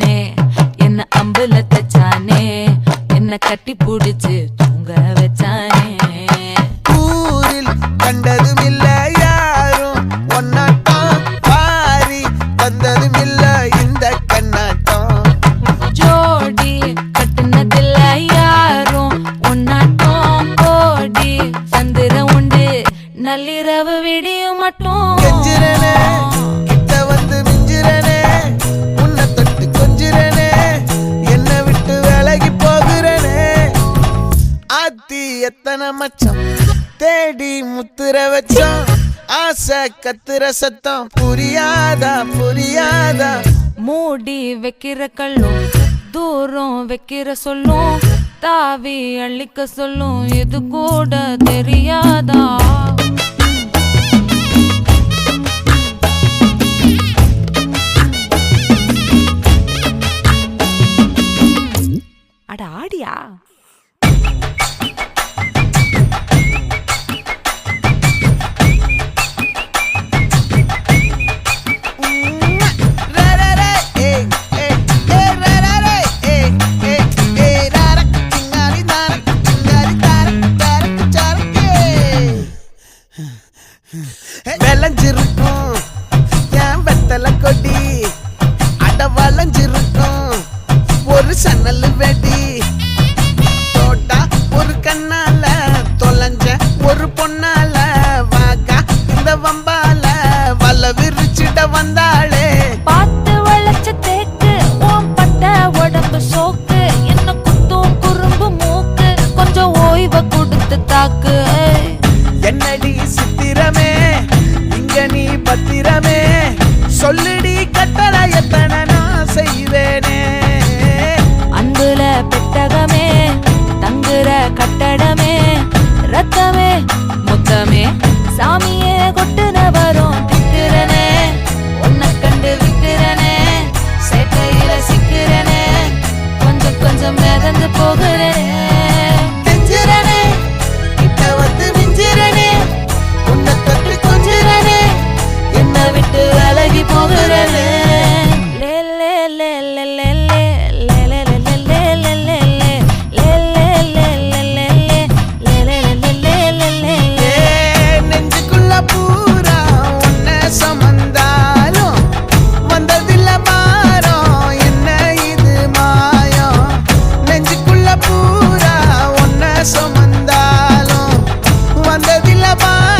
வச்சானே என்ன அம்புல தச்சானே என்ன கட்டி புடிச்சு தூங்க வச்சானே ஊரில் கண்டதும் இல்ல யாரும் ஒன்னாட்டம் பாரி தந்ததும் இல்ல இந்த கண்ணாட்டம் ஜோடி கட்டுனதில்ல யாரும் ஒன்னாட்டம் கோடி சந்திர உண்டு நள்ளிரவு விடியும் மட்டும் கெஞ்சிரனே கிட்ட வந்து மிஞ்சிரனே உன்னை தொட்டு கொஞ்சிரனே என்ன விட்டு விலகி போகிறனே ஆத்தி எத்தனை மச்சம் தேடி முத்துற வச்சோம் ஆசை கத்துற சத்தம் புரியாதா புரியாதா மூடி வைக்கிற கல்லும் தூரம் வைக்கிற சொல்லும் தாவி அள்ளிக்க சொல்லும் இது கூட தெரியாதா அட ஆடியா விளைஞ்சிருக்கும் என் வெத்தலை கொடி அட வளைஞ்சிருக்கும் ஒரு சன்னல் வெடி தோட்டா ஒரு கண்ணால தொலைஞ்ச ஒரு பொண்ணால வாக்கா இந்த வம்பால வல விரிச்சிட வந்தாளே பார்த்து வளைச்ச தேக்கு ஓம் பட்ட உடம்பு சோக்கு என்ன குத்தும் குறும்பு மூக்கு கொஞ்சம் ஓய்வை கொடுத்து தாக்கு என்னடி சித்திரமே இங்க நீ பத்திரமே சொல்லுடி கட்டளை எத்தனை நான் செய்வேனே அன்புல பெட்டகமே தங்குற கட்டடமே ரத்தமே முத்தமே சாமியே கொட்டுன வரும் திக்கிறனே உன்னை கண்டு விக்கிறனே சேட்டையில சிக்கிறனே கொஞ்சம் கொஞ்சம் மிதந்து போகிறனே கெஞ்சிரனே கிட்ட வந்து மிஞ்சிரனே உன்னை தொட்டு கொஞ்சிரனே என்ன விட்டு விலகி போகிறனே லே லே லே லே லே லே லே லே லே லே லே லே நெஞ்சுக்குள்ள பூரா உன்னை சுமந்தாலும் வந்ததில்ல பாரம் என்ன இது மாயம் நெஞ்சுக்குள்ள பூரா உன்னை சுமந்தாலும் வந்ததில்ல பாரம்